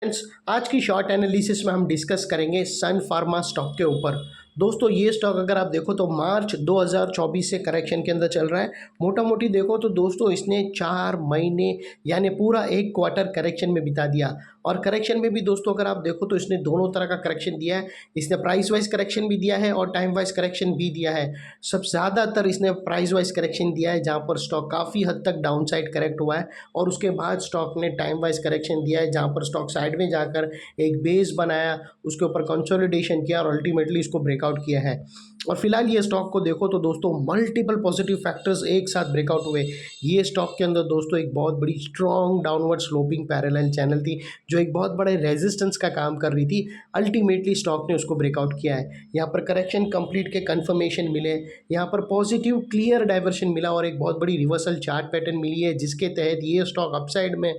Friends, आज की short analysis में हम डिस्कस करेंगे सन फार्मा स्टॉक के ऊपर। दोस्तों ये स्टॉक अगर आप देखो तो मार्च 2024 से करेक्शन के अंदर चल रहा है। मोटा मोटी देखो तो दोस्तों इसने 4 महीने यानी पूरा एक क्वार्टर करेक्शन में बिता दिया। और करेक्शन में भी दोस्तों अगर आप देखो तो इसने दोनों तरह का करेक्शन दिया है। इसने प्राइस वाइज करेक्शन भी दिया है और टाइम वाइज करेक्शन भी दिया है। सब ज़्यादातर इसने प्राइस वाइज करेक्शन दिया है, जहाँ पर स्टॉक काफ़ी हद तक डाउन साइड करेक्ट हुआ है। और उसके बाद स्टॉक ने टाइम वाइज करेक्शन दिया है, जहाँ पर स्टॉक साइड में जाकर एक बेस बनाया, उसके ऊपर कंसोलिडेशन किया और अल्टीमेटली इसको ब्रेकआउट किया है। और फिलहाल ये स्टॉक को देखो तो दोस्तों मल्टीपल पॉजिटिव फैक्टर्स एक साथ ब्रेकआउट हुए। ये स्टॉक के अंदर दोस्तों एक बहुत बड़ी strong downward sloping parallel channel थी, जो एक बहुत बड़े रेजिस्टेंस का काम कर रही थी। अल्टीमेटली स्टॉक ने उसको ब्रेकआउट किया है। यहाँ पर करेक्शन कंप्लीट के कंफर्मेशन मिले, यहाँ पर पॉजिटिव क्लियर डाइवर्शन मिला और एक बहुत बड़ी रिवर्सल चार्ट पैटर्न मिली है, जिसके तहत ये स्टॉक अपसाइड में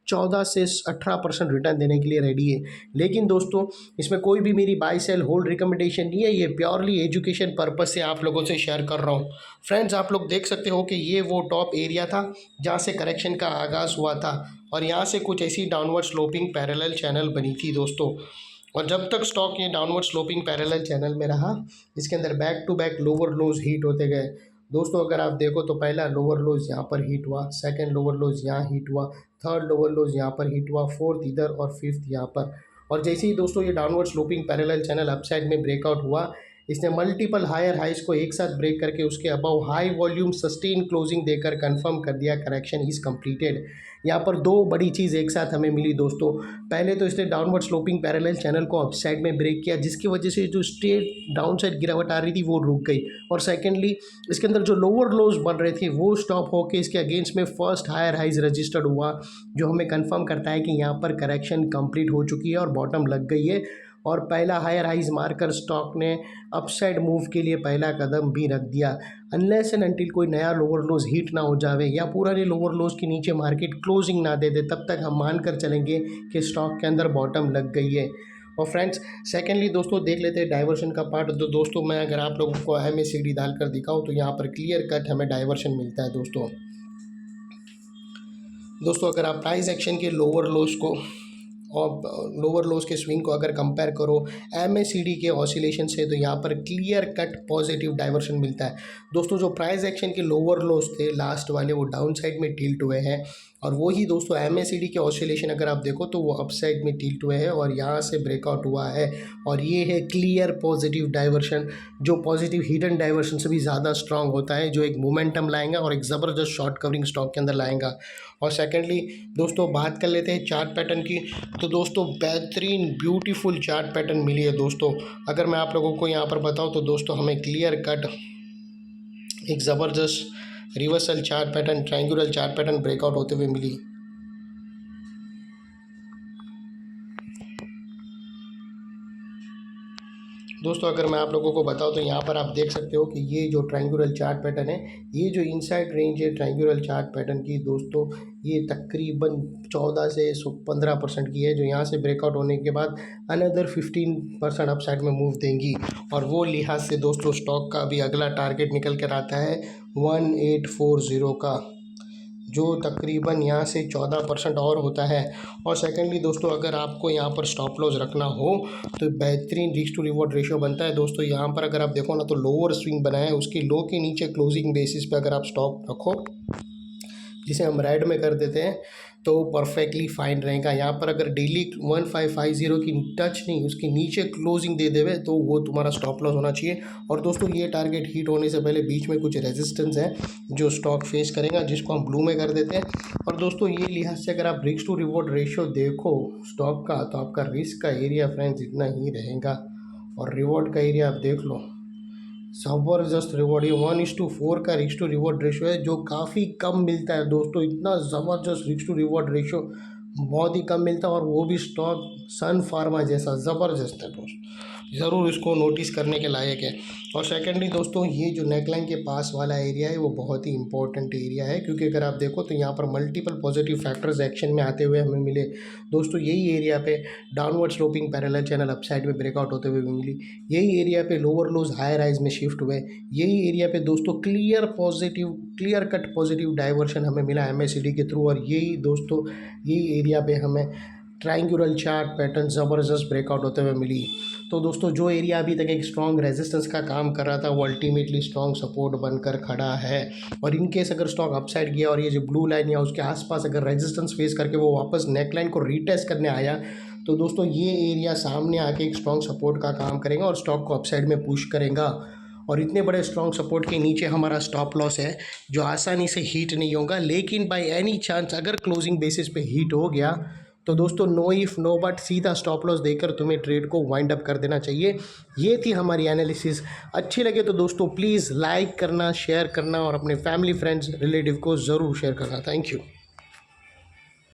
14 से 18% रिटर्न देने के लिए रेडी है। लेकिन दोस्तों इसमें कोई भी मेरी बाय सेल होल्ड रिकमेंडेशन नहीं है, ये प्योरली एजुकेशन पर्पस से आप लोगों से शेयर कर रहा हूँ। फ्रेंड्स, आप लोग देख सकते हो कि ये वो टॉप एरिया था जहाँ से करेक्शन का आगाज़ हुआ था और यहाँ से कुछ ऐसी डाउनवर्ड स्लोपिंग पैरेलल चैनल बनी थी दोस्तों। और जब तक स्टॉक ये डाउनवर्ड स्लोपिंग पैरेलल चैनल में रहा, इसके अंदर back to back lower lows hit होते गए। दोस्तों अगर आप देखो तो पहला लोअर लोज यहाँ पर हीट हुआ, सेकंड लोअर लोज यहाँ हीट हुआ, थर्ड लोअर लोज यहाँ पर हीट हुआ, फोर्थ इधर और फिफ्थ यहाँ पर। और जैसे ही दोस्तों ये downward sloping parallel channel upside में ब्रेकआउट हुआ, इसने मल्टीपल हायर हाइज को एक साथ ब्रेक करके उसके above high volume sustain closing देकर कंफर्म कर दिया करेक्शन इज कंप्लीटेड। यहाँ पर दो बड़ी चीज़ एक साथ हमें मिली दोस्तों। पहले तो इसने डाउनवर्ड स्लोपिंग पैरेलल चैनल को अपसाइड में ब्रेक किया, जिसकी वजह से जो स्ट्रेट डाउन साइड गिरावट आ रही थी वो रुक गई। और सेकेंडली इसके अंदर जो लोअर लोज बन रहे थे वो स्टॉप होकर इसके अगेंस्ट में फर्स्ट हायर हाइज रजिस्टर्ड हुआ, जो हमें कंफर्म करता है कि यहाँ पर करेक्शन कंप्लीट हो चुकी है और बॉटम लग गई है। और पहला हायर हाइज मारकर स्टॉक ने अपसाइड मूव के लिए पहला कदम भी रख दिया। अनलेस एंड अनटिल कोई नया लोअर लोज हिट ना हो जावे या पुराने लोअर लोज के नीचे मार्केट क्लोजिंग ना दे दे, तब तक हम मान कर चलेंगे कि स्टॉक के अंदर बॉटम लग गई है। और फ्रेंड्स सेकेंडली दोस्तों देख लेते हैं डाइवर्शन का पार्ट। तो दोस्तों मैं अगर आप लोगों को MACD डालकर दिखाऊँ तो यहाँ पर क्लियर कट हमें डाइवर्शन मिलता है दोस्तों अगर आप प्राइस एक्शन के लोअर लोज को और लोअर लोज के स्विंग को अगर कंपेयर करो MACD के ऑसिलेशन से, तो यहाँ पर क्लियर कट पॉजिटिव डाइवर्शन मिलता है दोस्तों। जो प्राइस एक्शन के लोअर लोज थे लास्ट वाले, वो डाउन साइड में टिल्ट हुए हैं। और वही दोस्तों MACD के ऑसिलेशन अगर आप देखो तो वो अपसाइड में टिल्ट हुए हैं और यहाँ से ब्रेकआउट हुआ है। और ये है क्लियर पॉजिटिव डाइवर्शन, जो पॉजिटिव हिडन डाइवर्शन से भी ज़्यादा स्ट्रांग होता है, जो एक मोमेंटम लाएंगा और एक ज़बरदस्त शॉर्ट कवरिंग स्टॉक के अंदर लाएंगा। और सेकेंडली दोस्तों बात कर लेते हैं चार्ट पैटर्न की। तो दोस्तों बेहतरीन ब्यूटीफुल चार्ट पैटर्न मिली है दोस्तों। अगर मैं आप लोगों को यहाँ पर बताऊँ तो दोस्तों हमें क्लियर कट एक ज़बरदस्त reversal chart pattern, triangular chart pattern breakout होते हुए मिली। दोस्तों अगर मैं आप लोगों को बताऊं तो यहाँ पर आप देख सकते हो कि ये जो ट्रायंगुलर चार्ट पैटर्न है, ये जो इनसाइड रेंज है ट्रायंगुलर चार्ट पैटर्न की दोस्तों, ये तकरीबन 14 से 15% की है, जो यहाँ से ब्रेकआउट होने के बाद अनदर 15% अपसाइड में मूव देंगी। और वो लिहाज से दोस्तों स्टॉक का अभी अगला टारगेट निकल कर आता है 1840 का, जो तकरीबन यहाँ से 14% और होता है। और सेकेंडली दोस्तों अगर आपको यहाँ पर स्टॉप लॉस रखना हो तो बेहतरीन रिस्क टू रिवॉर्ड रेशियो बनता है दोस्तों। यहाँ पर अगर आप देखो ना तो लोअर स्विंग बना है, उसके लो के नीचे क्लोजिंग बेसिस पे अगर आप स्टॉप रखो, जिसे हम रेड में कर देते हैं, तो परफेक्टली फाइन रहेगा। यहाँ पर अगर डेली 1550 की टच नहीं, उसके नीचे क्लोजिंग दे देवे, तो वो तुम्हारा स्टॉप लॉस होना चाहिए। और दोस्तों ये टारगेट हिट होने से पहले बीच में कुछ रेजिस्टेंस है जो स्टॉक फेस करेगा, जिसको हम ब्लू में कर देते हैं। और दोस्तों ये लिहाज से अगर आप रिस्क टू रिवॉर्ड रेशियो देखो स्टॉक का, तो आपका रिस्क का एरिया फ्रेंड्स इतना ही रहेगा और रिवॉर्ड का एरिया आप देख लो, ज़बरदस्त रिवॉर्ड। ये 1:4 का रिस्क टू रिवॉर्ड रेशियो है, जो काफ़ी कम मिलता है दोस्तों। इतना ज़बरदस्त रिस्क टू रिवॉर्ड रेशियो बहुत ही कम मिलता है, और वो भी स्टॉक सन फार्मा जैसा ज़बरदस्त है दोस्त। ज़रूर इसको नोटिस करने के लायक है। और सेकेंडली दोस्तों ये जो नेकलाइन के पास वाला एरिया है वो बहुत ही इंपॉर्टेंट एरिया है, क्योंकि अगर आप देखो तो यहाँ पर मल्टीपल पॉजिटिव फैक्टर्स एक्शन में आते हुए हमें मिले दोस्तों। यही एरिया पे downward sloping parallel channel upside में ब्रेकआउट होते हुए मिली। यही एरिया पे लोअर लोज हायर हाइज में शिफ्ट हुए। यही एरिया पे दोस्तों क्लियर कट पॉजिटिव डाइवर्शन हमें मिला MACD के थ्रू। और यही दोस्तों यही एरिया पे हमें ट्रायंगुलर चार्ट पैटर्न ज़बरदस्त ब्रेकआउट होते हुए मिली। तो दोस्तों जो एरिया अभी तक एक स्ट्रॉन्ग रेजिस्टेंस का काम कर रहा था वो अल्टीमेटली स्ट्रॉन्ग सपोर्ट बनकर खड़ा है। और इन केस अगर स्टॉक अपसाइड गया और ये जो ब्लू लाइन या उसके आसपास अगर रेजिस्टेंस फेस करके वो वापस नेकलाइन को रीटेस्ट करने आया तो दोस्तों ये एरिया सामने आके एक स्ट्रॉन्ग सपोर्ट का काम करेगा और स्टॉक को अपसाइड में पुश करेगा। और इतने बड़े स्ट्रॉन्ग सपोर्ट के नीचे हमारा स्टॉप लॉस है जो आसानी से हीट नहीं होगा, लेकिन बाय एनी चांस अगर क्लोजिंग बेसिस पे हीट हो गया तो दोस्तों नो इफ़ नो बट सीधा स्टॉप लॉस देकर तुम्हें ट्रेड को वाइंड अप कर देना चाहिए। ये थी हमारी एनालिसिस। अच्छी लगे तो दोस्तों प्लीज़ लाइक करना, शेयर करना और अपने फैमिली फ्रेंड्स रिलेटिव को ज़रूर शेयर करना। Thank you.